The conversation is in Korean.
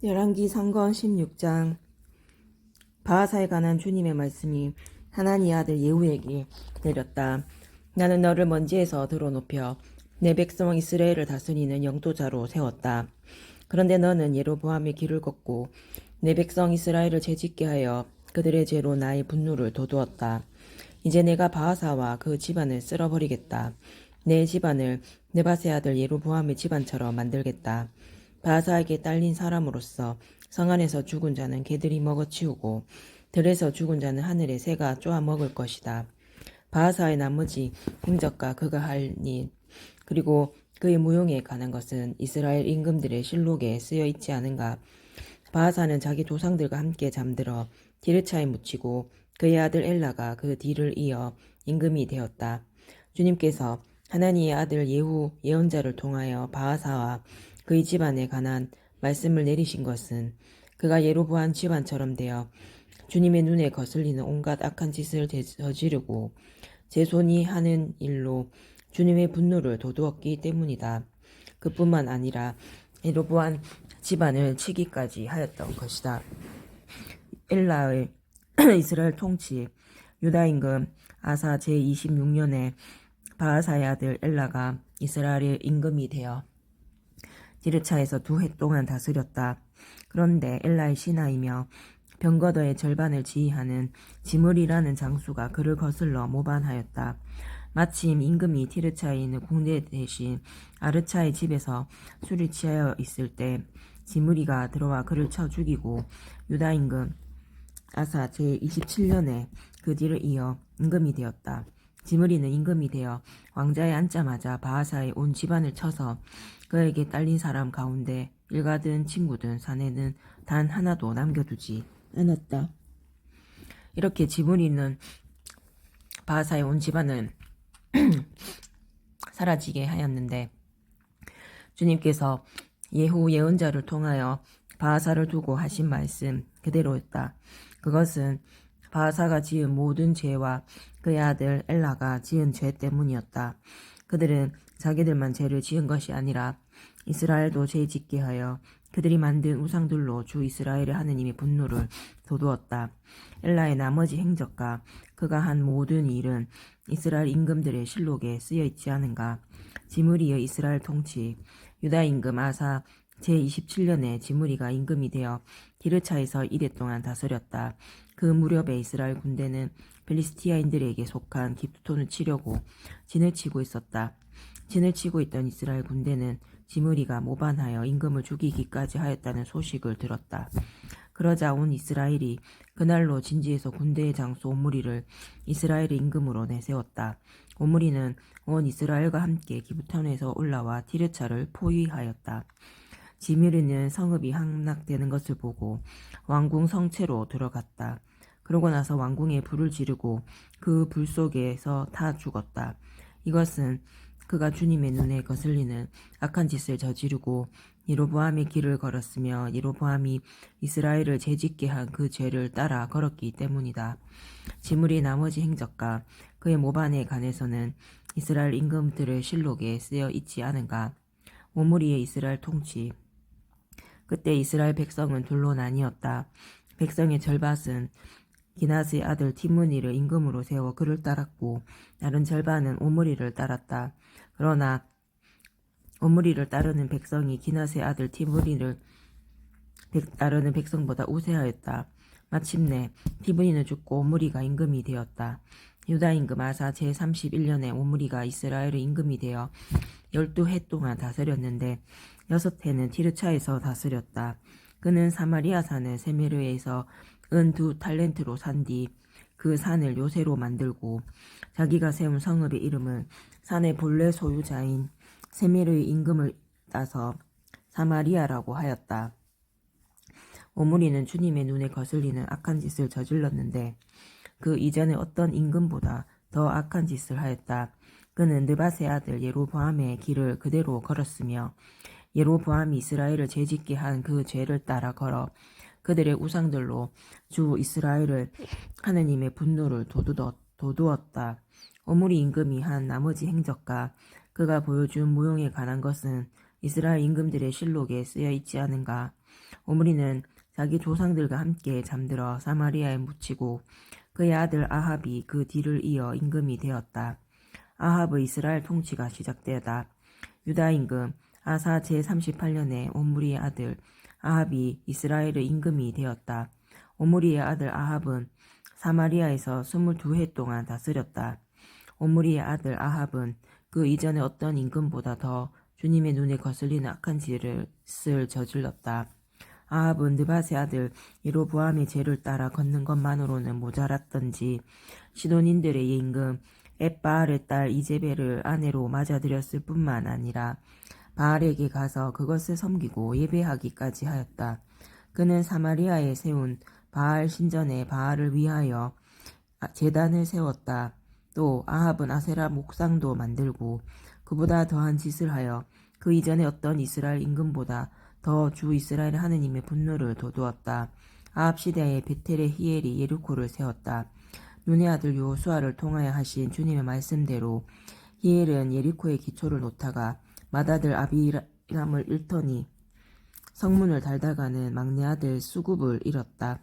열왕기 상권 16장. 바하사에 관한 주님의 말씀이 하나니 아들 예후에게 내렸다. 나는 너를 먼지에서 들어높여 내 백성 이스라엘을 다스리는 영도자로 세웠다. 그런데 너는 예로보암의 길을 걷고 내 백성 이스라엘을 죄짓게 하여 그들의 죄로 나의 분노를 돋우었다. 이제 내가 바하사와 그 집안을 쓸어버리겠다. 내 집안을 느밧의 아들 예로보암의 집안처럼 만들겠다. 바하사에게 딸린 사람으로서 성 안에서 죽은 자는 개들이 먹어치우고 들에서 죽은 자는 하늘의 새가 쪼아 먹을 것이다. 바하사의 나머지 행적과 그가 할 일, 그리고 그의 무용에 관한 것은 이스라엘 임금들의 실록에 쓰여 있지 않은가. 바하사는 자기 조상들과 함께 잠들어 디르차에 묻히고 그의 아들 엘라가 그 뒤를 이어 임금이 되었다. 주님께서 하나니의 아들 예후 예언자를 통하여 바하사와 그의 집안에 관한 말씀을 내리신 것은 그가 예로보암 집안처럼 되어 주님의 눈에 거슬리는 온갖 악한 짓을 저지르고 제 손이 하는 일로 주님의 분노를 돋우었기 때문이다. 그뿐만 아니라 예로보암 집안을 치기까지 하였던 것이다. 엘라의 이스라엘 통치. 유다 임금 아사 제26년에 바하사의 아들 엘라가 이스라엘의 임금이 되어 디르차에서 2해 동안 다스렸다. 그런데 엘라의 신하이며 병거더의 절반을 지휘하는 지물이라는 장수가 그를 거슬러 모반하였다. 마침 임금이 티르차에 있는 궁대 대신 아르차의 집에서 술을 취하여 있을 때 지무리가 들어와 그를 쳐 죽이고 유다 임금 아사 제27년에 그 뒤를 이어 임금이 되었다. 지므리는 임금이 되어 왕자에 앉자마자 바하사의 온 집안을 쳐서 그에게 딸린 사람 가운데 일가든 친구든 사내는 단 하나도 남겨두지 않았다. 이렇게 지므리는 바하사의 온 집안을 사라지게 하였는데 주님께서 예후 예언자를 통하여 바하사를 두고 하신 말씀 그대로였다. 그것은 바하사가 지은 모든 죄와 그의 아들 엘라가 지은 죄 때문이었다. 그들은 자기들만 죄를 지은 것이 아니라 이스라엘도 죄 짓게 하여 그들이 만든 우상들로 주 이스라엘의 하느님의 분노를 돋우었다. 엘라의 나머지 행적과 그가 한 모든 일은 이스라엘 임금들의 실록에 쓰여 있지 않은가. 지므리의 이스라엘 통치. 유다 임금 아사 제27년에 지므리가 임금이 되어 디르차에서 1해 동안 다스렸다. 그 무렵에 이스라엘 군대는 빌리스티아인들에게 속한 기프톤을 치려고 진을 치고 있었다. 진을 치고 있던 이스라엘 군대는 지므리가 모반하여 임금을 죽이기까지 하였다는 소식을 들었다. 그러자 온 이스라엘이 그날로 진지에서 군대의 장수 오므리를 이스라엘의 임금으로 내세웠다. 오므리는 온 이스라엘과 함께 기브톤에서 올라와 티르차를 포위하였다. 지므리는 성읍이 함락되는 것을 보고 왕궁 성체로 들어갔다. 그러고 나서 왕궁에 불을 지르고 그 불 속에서 타 죽었다. 이것은 그가 주님의 눈에 거슬리는 악한 짓을 저지르고 예로보암의 길을 걸었으며 예로보암이 이스라엘을 죄짓게 한 그 죄를 따라 걸었기 때문이다. 지므리의 나머지 행적과 그의 모반에 관해서는 이스라엘 임금들의 실록에 쓰여 있지 않은가. 오므리의 이스라엘 통치. 그때 이스라엘 백성은 둘로 나뉘었다. 백성의 절반은 기낫의 아들 티므니를 임금으로 세워 그를 따랐고 다른 절반은 오므리를 따랐다. 그러나 오므리를 따르는 백성이 기낫의 아들 티므니를 따르는 백성보다 우세하였다. 마침내 티므니는 죽고 오므리가 임금이 되었다. 유다 임금 아사 제31년에 오므리가 이스라엘의 임금이 되어 12해 동안 다스렸는데 6해는 티르차에서 다스렸다. 그는 사마리아 산을 세메르에서 은 2달란트로 산 뒤 그 산을 요새로 만들고 자기가 세운 성읍의 이름을 산의 본래 소유자인 세메르의 임금을 따서 사마리아라고 하였다. 오므리는 주님의 눈에 거슬리는 악한 짓을 저질렀는데 그 이전에 어떤 임금보다 더 악한 짓을 하였다. 그는 느밧의 아들 예로보암의 길을 그대로 걸었으며 예로보암이 이스라엘을 죄짓게 한 그 죄를 따라 걸어 그들의 우상들로 주 이스라엘을 하느님의 분노를 돋우었다. 오므리 임금이 한 나머지 행적과 그가 보여준 무용에 관한 것은 이스라엘 임금들의 실록에 쓰여 있지 않은가. 오므리는 자기 조상들과 함께 잠들어 사마리아에 묻히고 그의 아들 아합이 그 뒤를 이어 임금이 되었다. 아합의 이스라엘 통치가 시작되었다. 유다 임금 아사 제38년에 옴므리의 아들 아합이 이스라엘의 임금이 되었다. 옴므리의 아들 아합은 사마리아에서 22해 동안 다스렸다. 옴므리의 아들 아합은 그 이전에 어떤 임금보다 더 주님의 눈에 거슬리는 악한 짓을 저질렀다. 아합은 느밧의 아들 예로보암의 죄를 따라 걷는 것만으로는 모자랐던지 시돈인들의 임금 엣바알의 딸 이제벨을 아내로 맞아들였을 뿐만 아니라 바알에게 가서 그것을 섬기고 예배하기까지 하였다. 그는 사마리아에 세운 바알 신전에 바알을 위하여 제단을 세웠다. 또 아합은 아세라 목상도 만들고 그보다 더한 짓을 하여 그 이전에 어떤 이스라엘 임금보다 더 주 이스라엘 하느님의 분노를 돋우었다. 아합 시대에 베텔의 히엘이 예리코를 세웠다. 눈의 아들 요수아를 통하여 하신 주님의 말씀대로 히엘은 예리코의 기초를 놓다가 맏아들 아비람을 잃더니 성문을 달다가는 막내 아들 수굽을 잃었다.